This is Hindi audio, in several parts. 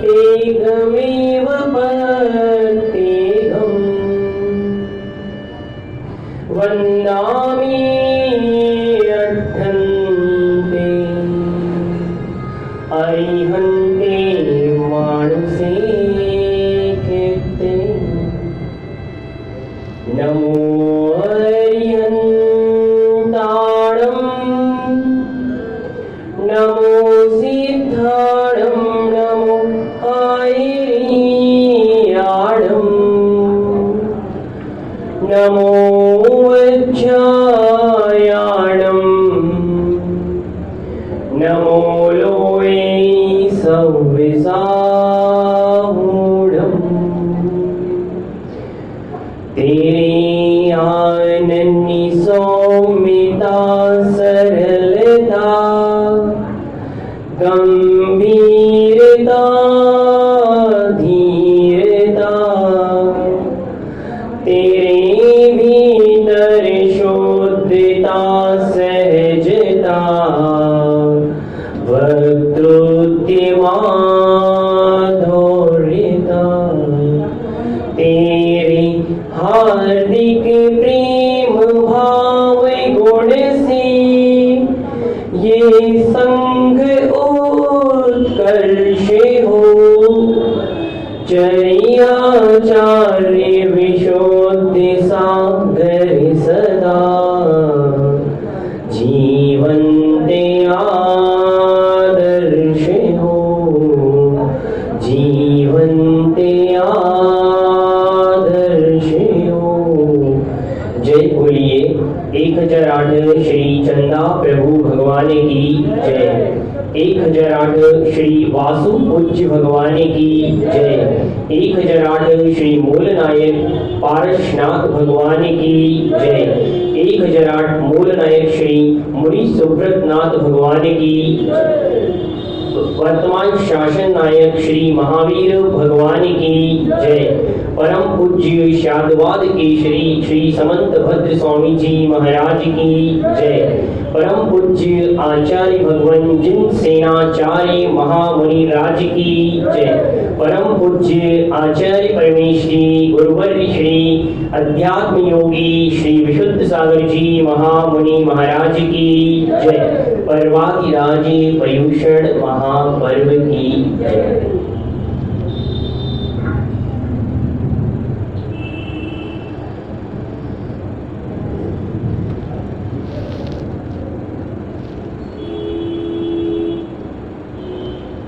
समग्पत्तेगमेव पत्तेगम् वन्दामि अर्थन्ते अरिहन्ते मानसे कीर्ते नमो नमो सिद्धाणं नमो आयर्याणं नमो वज्रायाणं नमो लोये सव्विसाहूढम् तेरे आनन्दी सौम्यता सरलता गंभीरता धीरता तेरे भीतर शुद्धता सहजता वक्तृत्वमाधुर्यता तेरे हार्दिक प्रेम भाव गुण से ये संग उत्कर्ष हो चर्याचार्य विशुद्ध सागर सदा जीवंत आदर्श हो जीवंत आदर्श हो। जय बोलिए 1008 श्री चंदा प्रभु भगवान की जय। 1008 श्री वासु पूज्य भगवान की जय। 1008 श्री मूल नायक पारसनाथ भगवान की जय। 1008 मूल नायक श्री मुनि सुब्रतनाथ भगवान की वर्तमान शासन नायक श्री महावीर भगवान की जय। परम पूज्य शादवाद केशरी श्री समंत भद्र स्वामी जी महाराज की जय। परम पूज्य आचार्य भगवान जिन सेनाचार्य महामुनि राज की जय। परम पूज्य आचार्य परमेश्वरी गुरुवर्य श्री अध्यात्म योगी श्री विशुद्ध सागर जी महामुनि महाराज की जय। पर्वातिराज पर्युषण महापर्व की जय।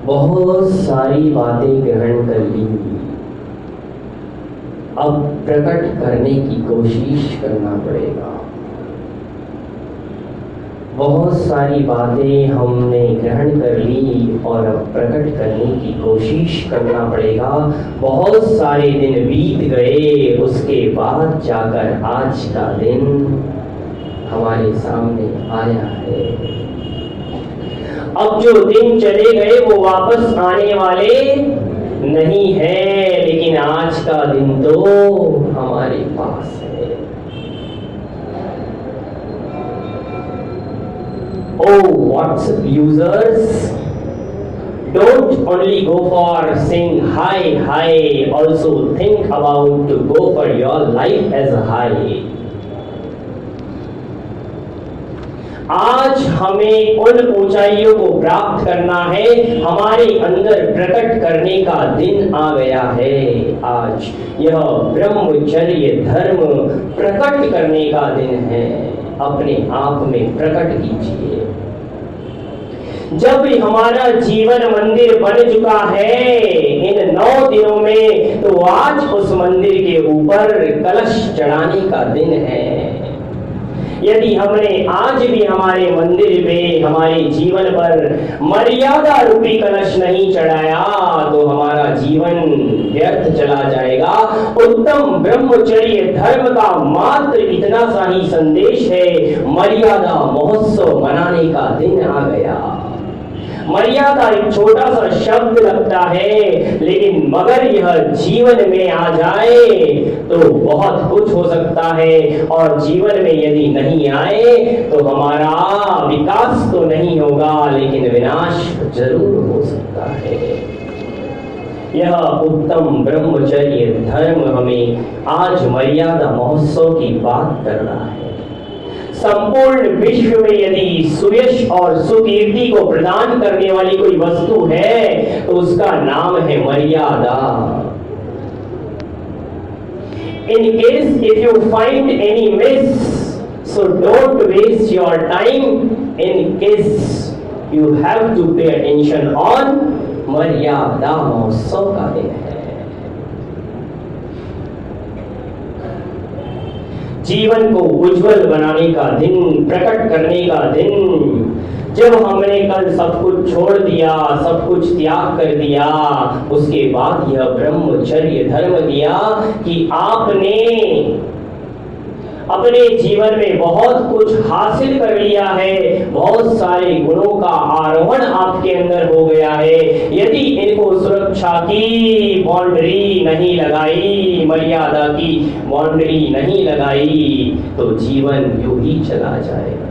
बहुत सारी बातें ग्रहण कर ली, अब प्रकट करने की कोशिश करना पड़ेगा। बहुत सारी बातें हमने ग्रहण कर ली और अब प्रकट करने की कोशिश करना पड़ेगा। बहुत सारे दिन बीत गए, उसके बाद जाकर आज का दिन हमारे सामने आया है। अब जो दिन चले गए वो वापस आने वाले नहीं है, लेकिन आज का दिन तो हमारे पास है। Oh, WhatsApp users, don't only go for saying hi, hi, also think about to go for your life as a hi. आज हमें उन ऊंचाइयों को प्राप्त करना है, हमारे अंदर प्रकट करने का दिन आ गया है। आज यह ब्रह्मचर्य धर्म प्रकट करने का दिन है। अपने आप में प्रकट कीजिए। जब हमारा जीवन मंदिर बन चुका है इन 9 दिनों में, तो आज उस मंदिर के ऊपर कलश चढ़ाने का दिन है। यदि हमने आज भी हमारे मंदिर में हमारे जीवन पर मर्यादा रूपी कलश नहीं चढ़ाया तो हमारा जीवन व्यर्थ चला जाएगा। उत्तम ब्रह्मचर्य धर्म का मात्र इतना सा ही संदेश है, मर्यादा महोत्सव मनाने का दिन आ गया। मर्यादा एक छोटा सा शब्द लगता है, लेकिन मगर यह जीवन में आ जाए तो बहुत कुछ हो सकता है, और जीवन में यदि नहीं आए तो हमारा विकास तो नहीं होगा लेकिन विनाश जरूर हो सकता है। यह उत्तम ब्रह्मचर्य धर्म हमें आज मर्यादा महोत्सव की बात कर रहा है। संपूर्ण विश्व में यदि सुयश और सुकीर्ति को प्रदान करने वाली कोई वस्तु है तो उसका नाम है मर्यादा। In case if you find any miss, so don't waste your time. In case you have to pay attention on मर्यादा महोत्सव का दिन है। जीवन को उज्जवल बनाने का दिन, प्रकट करने का दिन। जब हमने कल सब कुछ छोड़ दिया, सब कुछ त्याग कर दिया, उसके बाद यह ब्रह्मचर्य धर्म दिया कि आपने अपने जीवन में बहुत कुछ हासिल कर लिया है, बहुत सारे गुणों का आरोहण आपके अंदर हो गया है। यदि इनको सुरक्षा की बाउंड्री नहीं लगाई, मर्यादा की बाउंड्री नहीं लगाई, तो जीवन यूं ही चला जाएगा।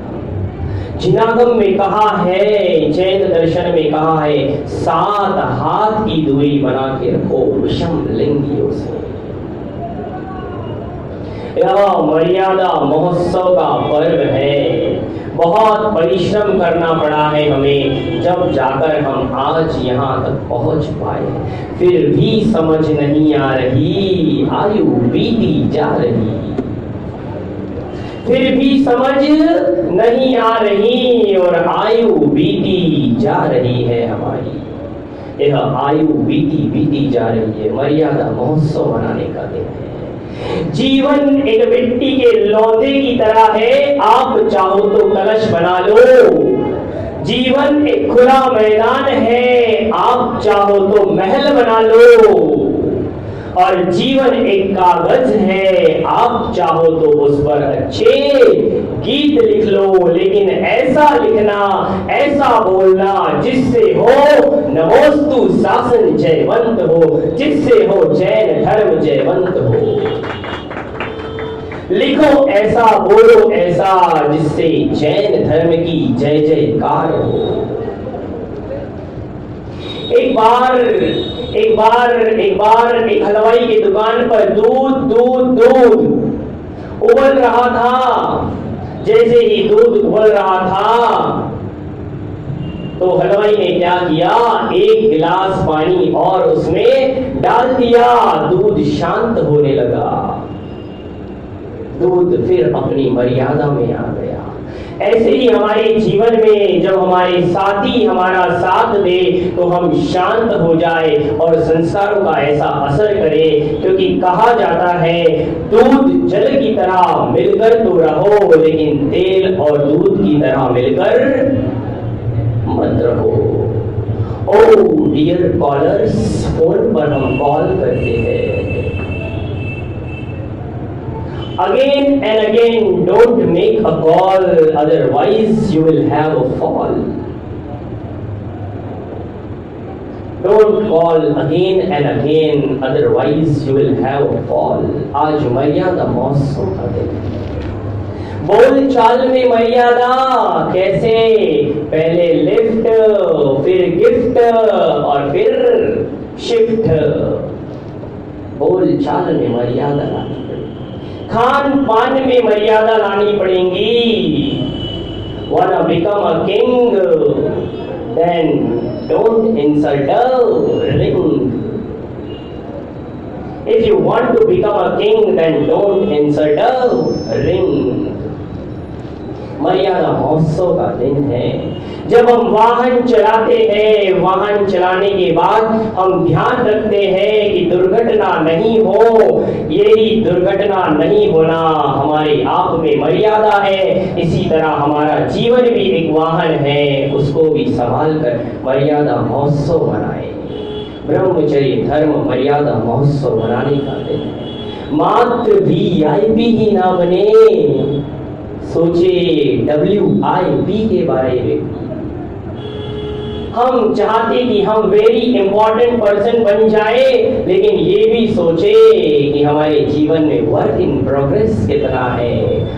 जिनागम में कहा है, जैन दर्शन में कहा है, 7 हाथ की दूरी बना के रखो विषम लिंगियों से। यह मर्यादा महोत्सव का पर्व है। बहुत परिश्रम करना पड़ा है हमें, जब जाकर हम आज यहाँ तक पहुँच पाए। फिर भी समझ नहीं आ रही, आयु बीती जा रही। फिर भी समझ नहीं आ रही और आयु बीती जा रही है हमारी। यह आयु बीती जा रही है। मर्यादा महोत्सव मनाने का दिन है। जीवन एक मिट्टी के लौंदे की तरह है, आप चाहो तो कलश बना लो। जीवन एक खुला मैदान है, आप चाहो तो महल बना लो। और जीवन एक कागज है, आप चाहो तो उस पर अच्छे गीत लिख लो, लेकिन ऐसा लिखना, ऐसा बोलना जिससे हो नमोस्तु शासन जयवंत हो, जिससे हो जैन धर्म जयवंत हो। लिखो ऐसा, बोलो ऐसा जिससे जैन धर्म की जय जयकार हो। एक बार एक हलवाई की दुकान पर दूध उबल रहा था। जैसे ही दूध उबल रहा था तो हलवाई ने क्या किया, 1 गिलास पानी और उसमें डाल दिया। दूध शांत होने लगा, दूध फिर अपनी मर्यादा में आ गया। ऐसे ही हमारे जीवन में जब हमारे साथी हमारा साथ दे तो हम शांत हो जाए और संस्कारों का ऐसा असर करे, क्योंकि कहा जाता है दूध जल की तरह मिलकर तो रहो, लेकिन तेल और दूध की तरह मिलकर मत रहो। ओ डियर कॉलर्स, फोन पर हम कॉल करते हैं। Again and again, don't make a call, otherwise you will have a fall. Don't call again and again, otherwise you will have a fall. आज मर्यादा महोत्सव का दिन है। बोल चाल में मर्यादा कैसे, पहले लिफ्ट, फिर गिफ्ट और फिर शिफ्ट। बोल चाल में मर्यादा लानी पड़ेगी, खान पान में मर्यादा लानी पड़ेगी। Wanna become a king, then don't insult a ring. If you want to become a king, then don't insult a ring. मर्यादा महोत्सव का दिन है। जब हम वाहन चलाते हैं, वाहन चलाने के बाद हम ध्यान रखते हैं कि दुर्घटना नहीं हो। यही दुर्घटना नहीं होना हमारे आप में मर्यादा है। इसी तरह हमारा जीवन भी एक वाहन है, उसको भी संभाल कर मर्यादा महोत्सव मनाएं। ब्रह्मचर्य धर्म मर्यादा महोत्सव मनाने का दिन है। मात्र VIP ही ना बने, सोचे WIP के बारे में। हम चाहते कि हम वेरी इंपॉर्टेंट पर्सन बन जाए, लेकिन ये भी सोचे कि हमारे जीवन में वर्क इन प्रोग्रेस कितना है।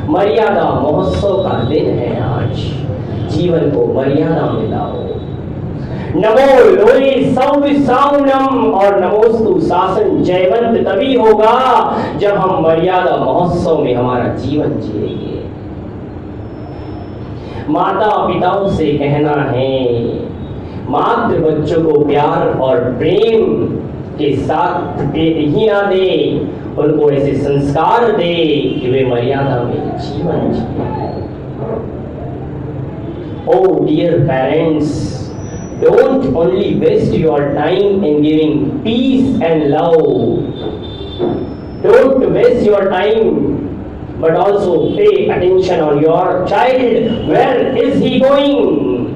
मर्यादा महोत्सव का दिन है आज। जीवन को मर्यादा में लाओ। नमो लोए सौविसाउनम और नमोस्तु शासन जयवंत तभी होगा जब हम मर्यादा महोत्सव में हमारा जीवन जिएंगे। माता पिताओं से कहना है, मातृ बच्चों को प्यार और प्रेम के साथ ही ना दे, उनको ऐसे संस्कार दे कि वे मर्यादा में जीवन जिए। Oh dear parents, don't only waste your time in giving peace and love. Don't waste your time, but also pay attention on your child. Where is he going?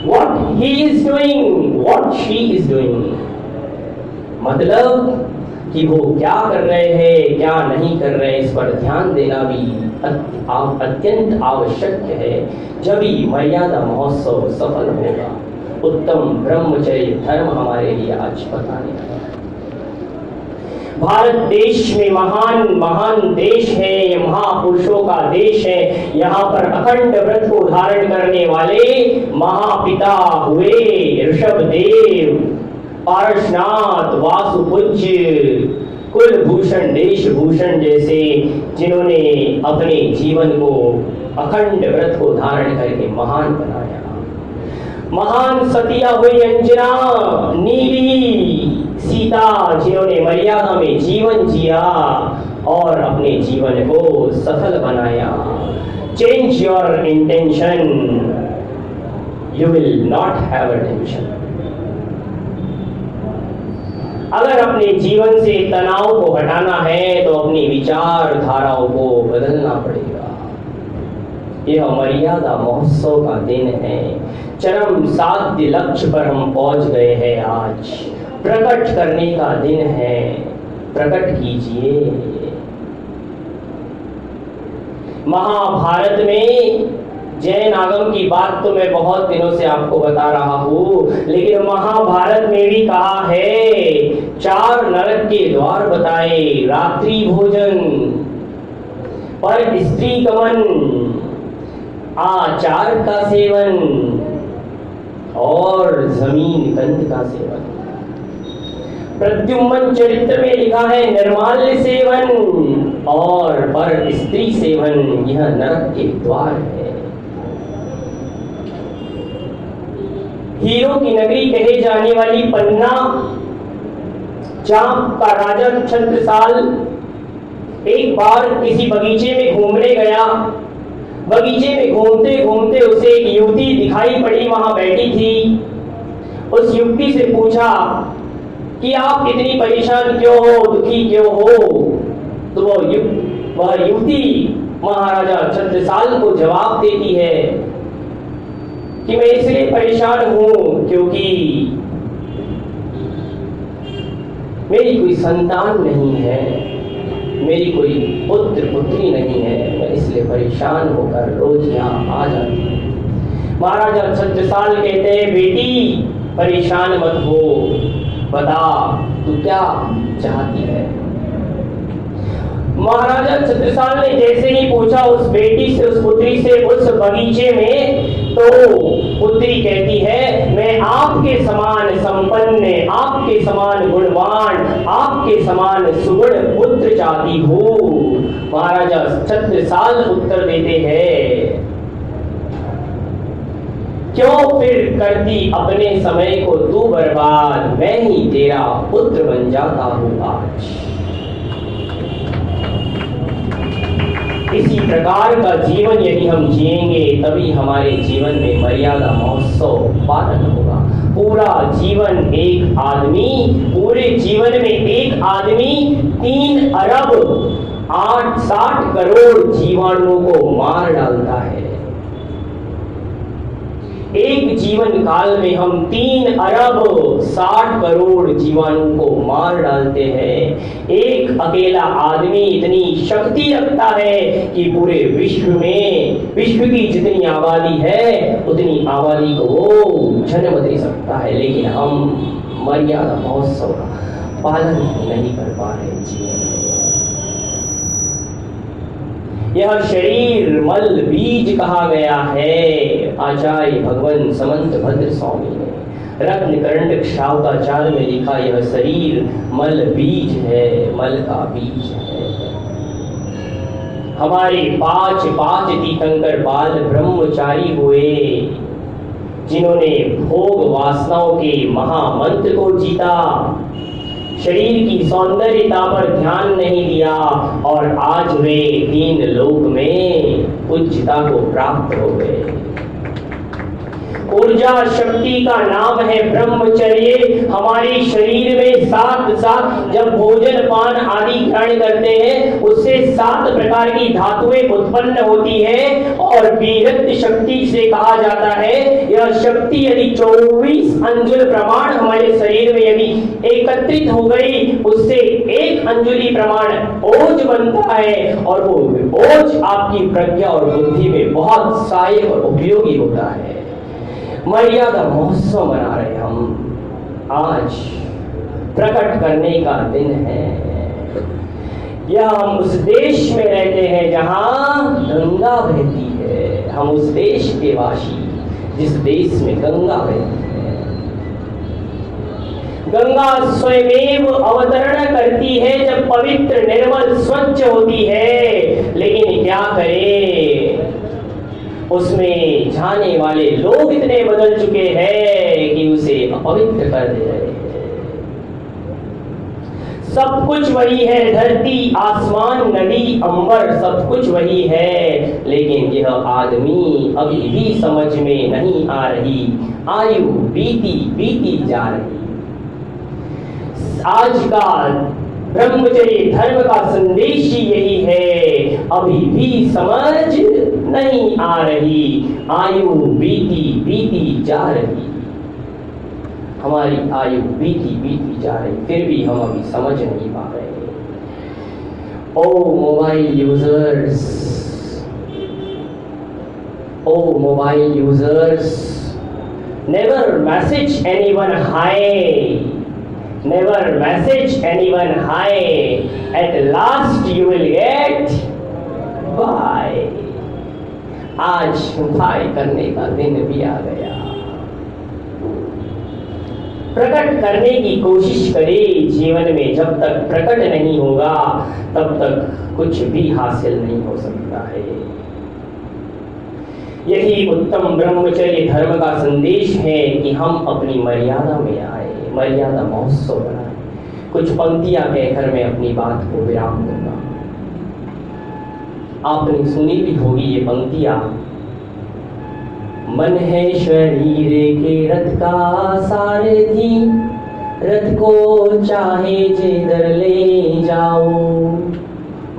What he is doing? What she is doing? मतलब कि वो क्या कर रहे हैं, क्या नहीं कर रहे, इस पर ध्यान देना भी अत्यंत आवश्यक है। जब ही मर्यादा महोत्सव सफल होगा। उत्तम ब्रह्मचर्य धर्म हमारे लिए आज बताने लगा। भारत देश में महान देश है, ये महापुरुषों का देश है। यहाँ पर अखंड व्रत को धारण करने वाले महापिता हुए ऋषभदेव, पारसनाथ, वासुपूज्य, कुलभूषण, देशभूषण जैसे, जिन्होंने अपने जीवन को अखंड व्रत को धारण करके महान बनाया। महान सतिया हुई अंजना, नीली, सीता, जिन्होंने मर्यादा में जीवन जिया और अपने जीवन को सफल बनाया। Change your intention, you will not have a tension. अगर अपने जीवन से तनाव को हटाना है तो अपनी विचारधाराओं को बदलना पड़ेगा। यह मर्यादा महोत्सव का दिन है। चरम साध्य लक्ष्य पर हम पहुंच गए हैं। आज प्रकट करने का दिन है, प्रकट कीजिए। महाभारत में जैन आगम की बात तो मैं बहुत दिनों से आपको बता रहा हूं, लेकिन महाभारत में भी कहा है, 4 नरक के द्वार बताए, रात्रि भोजन, पर स्त्री गमन, आचार का सेवन और जमीन गंध का सेवन। प्रद्युम्न चरित्र में लिखा है निर्माल्य सेवन और पर स्त्री सेवन, यह नरक के द्वार है। हीरो की नगरी कहे जाने वाली पन्ना, जहां का राजा छत्रसाल एक बार किसी बगीचे में घूमने गया। बगीचे में घूमते घूमते उसे एक युवती दिखाई पड़ी, वहां बैठी थी। उस युवती से पूछा कि आप इतनी परेशान क्यों हो, दुखी क्यों हो? तो वह युवती महाराजा छत्रसाल को जवाब देती है कि मैं इसलिए परेशान हूं क्योंकि मेरी कोई संतान नहीं है, मेरी कोई पुत्र पुत्री नहीं है, मैं इसलिए परेशान होकर रोज यहाँ आ जाती हूँ। महाराजा छत्रसाल कहते हैं, बेटी परेशान मत हो, बता तू क्या चाहती है। महाराजा छत्रसाल ने जैसे ही पूछा उस बेटी से, उस पुत्री से, उस बगीचे में, तो पुत्री कहती है, मैं आपके समान संपन्न, आपके समान गुणवान, आपके समान सुगुण पुत्र चाहती हूँ। महाराजा छत्रसाल उत्तर देते हैं, क्यों फिर करती अपने समय को तू बर्बाद, मैं ही तेरा पुत्र बन जाता हूँ आज। इसी प्रकार का जीवन यदि हम जिएंगे तभी हमारे जीवन में मर्यादा महोत्सव पालन होगा। पूरा जीवन एक आदमी, पूरे जीवन में एक आदमी 3 अरब 60 करोड़ जीवाणुओं को मार डालता है। एक जीवन काल में हम 3 अरब 60 करोड़ जीवाणुओं को मार डालते हैं। एक अकेला आदमी इतनी शक्ति रखता है कि पूरे विश्व में, विश्व की जितनी आबादी है उतनी आबादी को वो जन्म दे सकता है, लेकिन हम मर्यादा महोत्सव का पालन नहीं कर पा रहे जीवन में। यह शरीर मल बीज कहा गया है। आचार्य भगवान समंत भद्र स्वामी ने रत्न करंडक शावकाचार्य में लिखा, यह शरीर मल बीज है, मल का बीज है। हमारे 5 तीर्थंकर बाल ब्रह्मचारी हुए जिन्होंने भोग वासनाओं के महामंत्र को जीता, शरीर की सौंदर्यता पर ध्यान नहीं दिया और आज वे 3 लोक में उच्चता को प्राप्त हो गए। ऊर्जा शक्ति का नाम है ब्रह्मचर्य। हमारे शरीर में साथ जब भोजन पान आदि ग्रहण करते हैं उससे 7 प्रकार की धातुएं उत्पन्न होती है और वीरत्व शक्ति से कहा जाता है। यह शक्ति यदि 24 अंजुल प्रमाण हमारे शरीर में यदि एकत्रित हो गई, उससे 1 अंजुली प्रमाण ओज बनता है और वो ओज आपकी प्रज्ञा और बुद्धि में बहुत सहायक और उपयोगी होता है। मर्यादा महोत्सव मना रहे हम। आज प्रकट करने का दिन है। यह हम उस देश में रहते हैं जहां गंगा बहती है। हम उस देश के वासी जिस देश में गंगा बहती है। गंगा स्वयमेव अवतरण करती है जब पवित्र निर्मल स्वच्छ होती है, लेकिन क्या करें, उसमें जाने वाले लोग इतने बदल चुके हैं कि उसे अपवित्र कर दे रहे हैं। सब कुछ वही है, धरती आसमान नदी अंबर सब कुछ वही है, लेकिन यह आदमी अभी भी समझ में नहीं आ रही। आयु बीती जा रही। आज का ब्रह्मचर्य धर्म का संदेश ही यही है, अभी भी समझ नहीं आ रही। आयु बीती जा रही। हमारी आयु बीती जा रही, फिर भी हम अभी समझ नहीं पा रहे। Oh mobile users, never message anyone hi. Never message anyone hi. At last you will get bye. आज बाय करने का दिन भी आ गया। प्रकट करने की कोशिश करें जीवन में। जब तक प्रकट नहीं होगा तब तक कुछ भी हासिल नहीं हो सकता है। यही उत्तम ब्रह्मचर्य धर्म का संदेश है कि हम अपनी मर्यादा में आए, मर्यादा महोत्सव बनाए। कुछ पंक्तियां कहकर मैं अपनी बात को विराम दूंगा। आपने सुनी भी होगी ये पंक्तियां। मन है शरीर के रथ का सारथी, रथ को चाहे जिधर ले जाओ।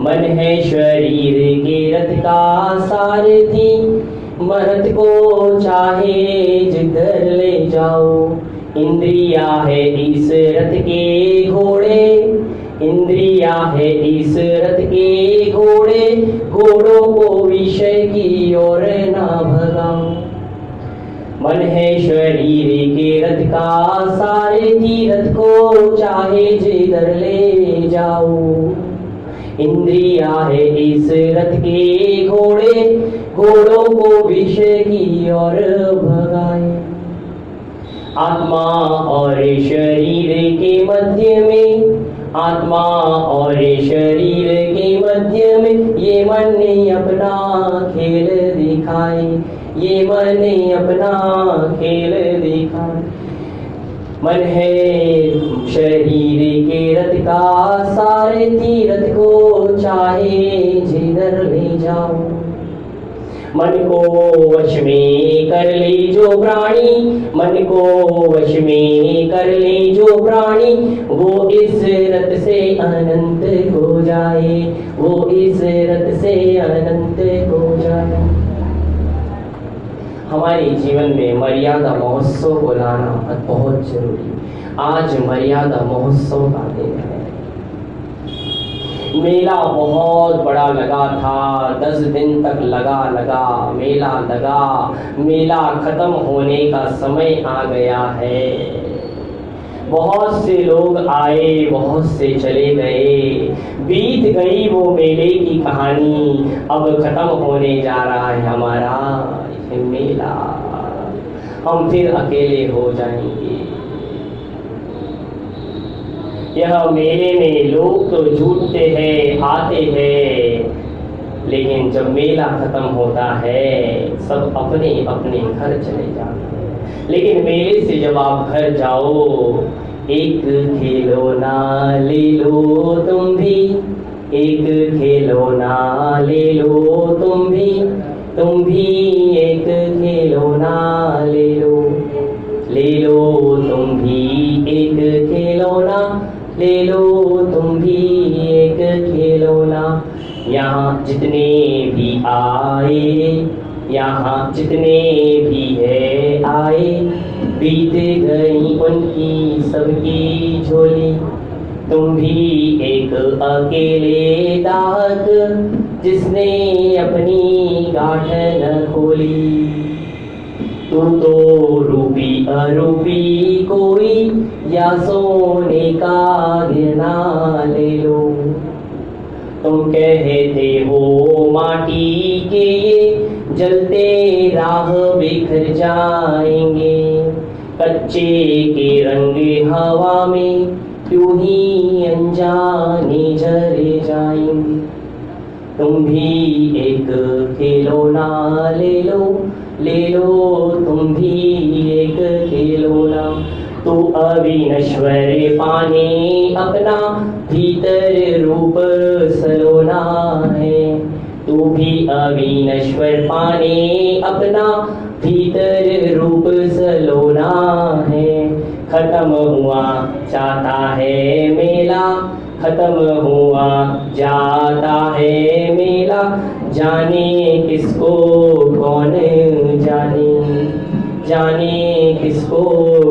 मन है शरीर के रथ का सारथी, रथ को चाहे जिधर ले जाओ। इंद्रिया है इस रथ के घोड़े, इंद्रिया है इस रथ के घोड़े, घोड़ों को विषय की ओर ना भगाओ। मन है शरीर के रथ का सारथी, रथ को चाहे जिधर ले जाओ। इंद्रिया है इस रथ के घोड़े, घोड़ों को विषय की ओर भगाए। आत्मा और शरीर के मध्य में, आत्मा और शरीर के मध्य में ये मन ने अपना खेल दिखाए, ये मन ने अपना खेल दिखाए। मन है शरीर के रथ का सारथी, रथ को चाहे जिधर ले जाओ। मन को वश में कर ले जो प्राणी, मन को वश में कर ले जो प्राणी, वो इस रत से अनंत हो जाए, वो इस रत से अनंत हो जाए। हमारे जीवन में मर्यादा महोत्सव को लाना बहुत जरूरी। आज मर्यादा महोत्सव का दिन है। मेला बहुत बड़ा लगा था, 10 दिन तक लगा मेला लगा। मेला खत्म होने का समय आ गया है। बहुत से लोग आए, बहुत से चले गए, बीत गई वो मेले की कहानी। अब खत्म होने जा रहा है हमारा ये मेला, हम फिर अकेले हो जाएंगे। यह मेले में लोग तो जुटते हैं, आते हैं, लेकिन जब मेला खत्म होता है सब अपने अपने घर चले जाते हैं। लेकिन मेले से जब आप घर जाओ, एक खिलौना ले लो तुम भी, एक खिलौना ले लो तुम भी एक खिलौना ले लो तुम भी एक खिलौना ले लो तुम भी एक खिलौना। यहाँ जितने भी आए, यहाँ जितने भी है आए, बीत गई उनकी सबकी झोली। तुम भी एक अकेले दाहक, जिसने अपनी गांठ न खोली। तू तो रूपी अरूपी कोई, या सोने का गिरना ले लो। तुम कहते हो माटी के ये जलते राह बिखर जाएंगे, कच्चे के रंग हवा में क्यों ही अनजाने जले जाएंगे। तुम भी एक खिलौना ले लो तुम भी एक खिलौना। तू अविनश्वर पाने अपना भीतर रूप सलोना है, तू भी अविनश्वर पाने अपना भीतर रूप सलोना है। खत्म हुआ जाता है मेला, खत्म हुआ जाता है मेला, जाने किसको कौन जाने किसको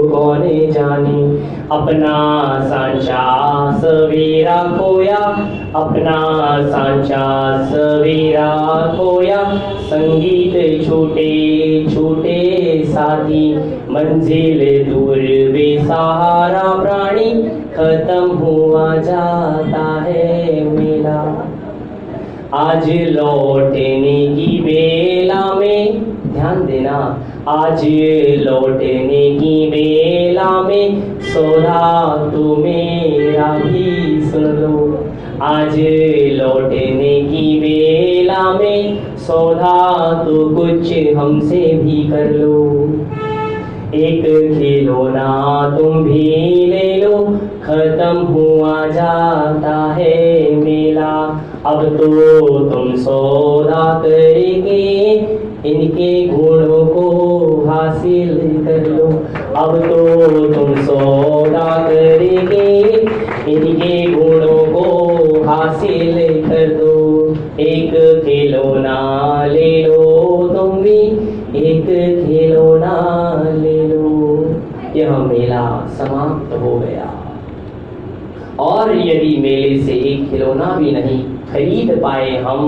कौन जाने। अपना सांचा सवेरा खोया, अपना सांचा सवेरा खोया, संगीत छूटे छूटे साथी, मंजिल दूर बेसहारा प्राणी, खत्म हुआ जाता है मेला। आज लौटने की बेला में, ध्यान देना, आज लौटने की बेला में सौदा तो मेरा भी सुन लो। आज लौटने की बेला में सौदा तो कुछ हमसे भी कर लो। एक खिलौना तुम भी ले लो, खत्म हुआ जाता है मेला। अब तो तुम सौदा करके इनके गुणों को हासिल कर लो। अब तो तुम सौदा करके इनके गुणों को हासिल कर दो। एक खिलौना ले लो तुम भी, एक खिलौना ले लो। यह मेला समाप्त हो गया, और यदि मेले से एक खिलौना भी नहीं खरीद पाए हम,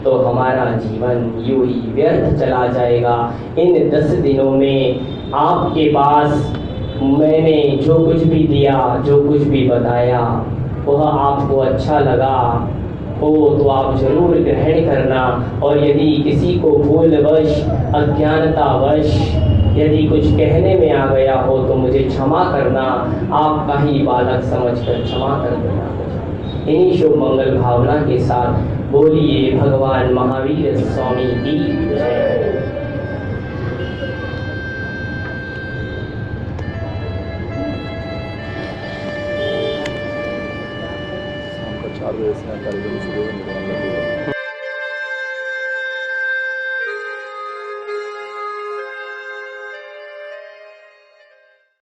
तो हमारा जीवन यूं ही व्यर्थ चला जाएगा। इन 10 दिनों में आपके पास मैंने जो कुछ भी दिया, जो कुछ भी बताया, वह आपको अच्छा लगा हो तो आप जरूर ग्रहण करना। और यदि किसी को भूलवश, अज्ञानतावश यदि कुछ कहने में आ गया हो तो मुझे क्षमा करना, आपका ही बालक समझकर क्षमा कर देना। इन्हीं शुभ मंगल भावना के साथ बोलिए भगवान महावीर स्वामी की जय। 4 बजे से कार्यक्रम शुरू होने वाला है।